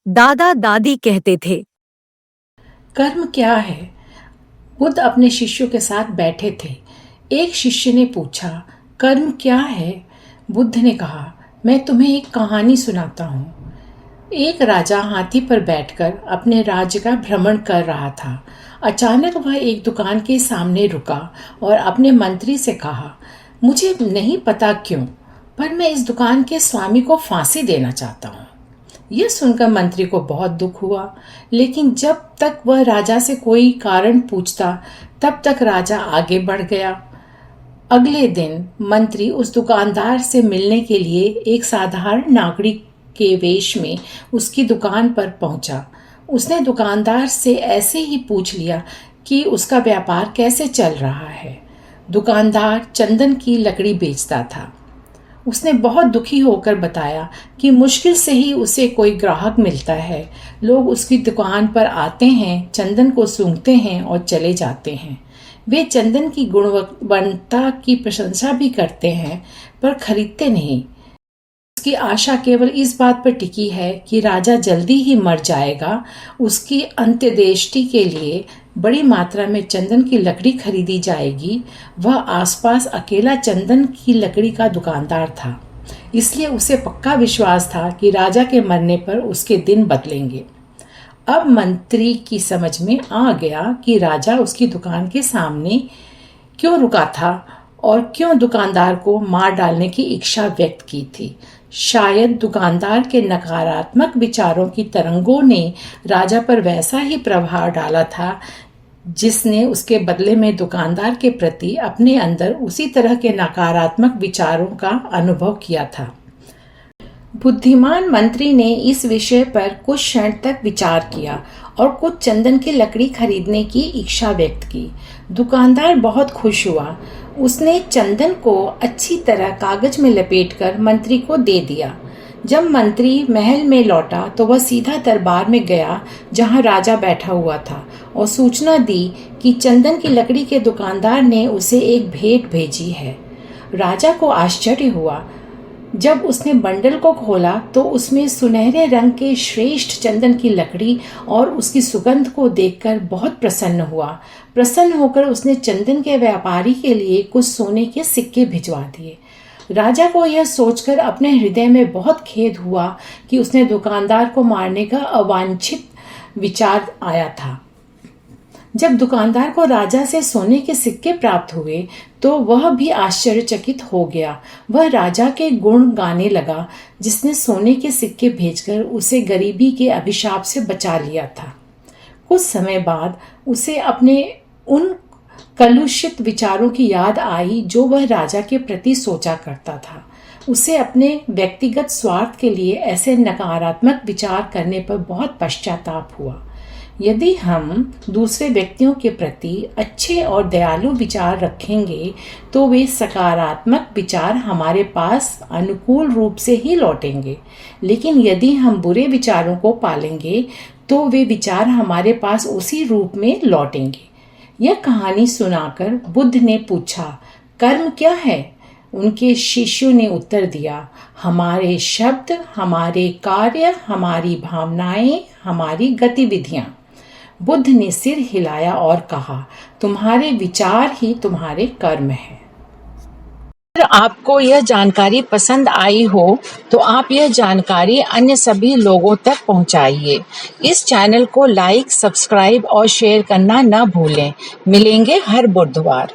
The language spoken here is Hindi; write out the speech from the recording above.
दादा दादी कहते थे। कर्म क्या है? बुद्ध अपने शिष्यों के साथ बैठे थे। एक शिष्य ने पूछा, कर्म क्या है? बुद्ध ने कहा, मैं तुम्हें एक कहानी सुनाता हूँ। एक राजा हाथी पर बैठकर अपने राज्य का भ्रमण कर रहा था। अचानक वह एक दुकान के सामने रुका और अपने मंत्री से कहा, मुझे नहीं पता क्यों, पर मैं इस दुकान के स्वामी को फांसी देना चाहता हूँ। यह सुनकर मंत्री को बहुत दुख हुआ, लेकिन जब तक वह राजा से कोई कारण पूछता तब तक राजा आगे बढ़ गया। अगले दिन मंत्री उस दुकानदार से मिलने के लिए एक साधारण नागरिक के वेश में उसकी दुकान पर पहुंचा। उसने दुकानदार से ऐसे ही पूछ लिया कि उसका व्यापार कैसे चल रहा है। दुकानदार चंदन की लकड़ी बेचता था। उसने बहुत दुखी होकर बताया कि मुश्किल से ही उसे कोई ग्राहक मिलता है। लोग उसकी दुकान पर आते हैं, चंदन को सूंघते हैं और चले जाते हैं। वे चंदन की गुणवत्ता की प्रशंसा भी करते हैं, पर खरीदते नहीं। उसकी आशा केवल इस बात पर टिकी है कि राजा जल्दी ही मर जाएगा। उसकी अंत्येष्टि के लिए बड़ी मात्रा में चंदन की लकड़ी खरीदी जाएगी। वह आसपास अकेला चंदन की लकड़ी का दुकानदार था, इसलिए उसे पक्का विश्वास था कि राजा के मरने पर उसके दिन बदलेंगे। अब मंत्री की समझ में आ गया कि राजा उसकी दुकान के सामने क्यों रुका था और क्यों दुकानदार को मार डालने की इच्छा व्यक्त की थी। शायद दुकानदार के नकारात्मक विचारों की तरंगों ने राजा पर वैसा ही प्रभाव डाला था, जिसने उसके बदले में दुकानदार के प्रति अपने अंदर उसी तरह के नकारात्मक विचारों का अनुभव किया था। बुद्धिमान मंत्री ने इस विषय पर कुछ क्षण तक विचार किया और कुछ चंदन की लकड़ी खरीदने की इच्छा व्यक्त की। दुकानदार बहुत खुश हुआ। उसने चंदन को अच्छी तरह कागज में लपेटकर मंत्री को दे दिया। जब मंत्री महल में लौटा तो वह सीधा दरबार में गया जहां राजा बैठा हुआ था और सूचना दी कि चंदन की लकड़ी के दुकानदार ने उसे एक भेंट भेजी है। राजा को आश्चर्य हुआ। जब उसने बंडल को खोला तो उसमें सुनहरे रंग के श्रेष्ठ चंदन की लकड़ी और उसकी सुगंध को देखकर बहुत प्रसन्न हुआ। प्रसन्न होकर उसने चंदन के व्यापारी के लिए कुछ सोने के सिक्के भिजवा दिए। राजा को यह सोचकर अपने हृदय में बहुत खेद हुआ कि उसने दुकानदार को मारने का अवांछित विचार आया था। जब दुकानदार को राजा से सोने के सिक्के प्राप्त हुए तो वह भी आश्चर्यचकित हो गया। वह राजा के गुण गाने लगा, जिसने सोने के सिक्के भेजकर उसे गरीबी के अभिशाप से बचा लिया था। कुछ समय बाद उसे अपने उन कलुषित विचारों की याद आई जो वह राजा के प्रति सोचा करता था। उसे अपने व्यक्तिगत स्वार्थ के लिए ऐसे नकारात्मक विचार करने पर बहुत पश्चाताप हुआ। यदि हम दूसरे व्यक्तियों के प्रति अच्छे और दयालु विचार रखेंगे तो वे सकारात्मक विचार हमारे पास अनुकूल रूप से ही लौटेंगे, लेकिन यदि हम बुरे विचारों को पालेंगे तो वे विचार हमारे पास उसी रूप में लौटेंगे। यह कहानी सुनाकर बुद्ध ने पूछा, कर्म क्या है? उनके शिष्यों ने उत्तर दिया, हमारे शब्द, हमारे कार्य, हमारी भावनाएं, हमारी गतिविधियां। बुद्ध ने सिर हिलाया और कहा, तुम्हारे विचार ही तुम्हारे कर्म हैं। अगर आपको यह जानकारी पसंद आई हो तो आप यह जानकारी अन्य सभी लोगों तक पहुंचाइए। इस चैनल को लाइक, सब्सक्राइब और शेयर करना न भूलें। मिलेंगे हर बुधवार।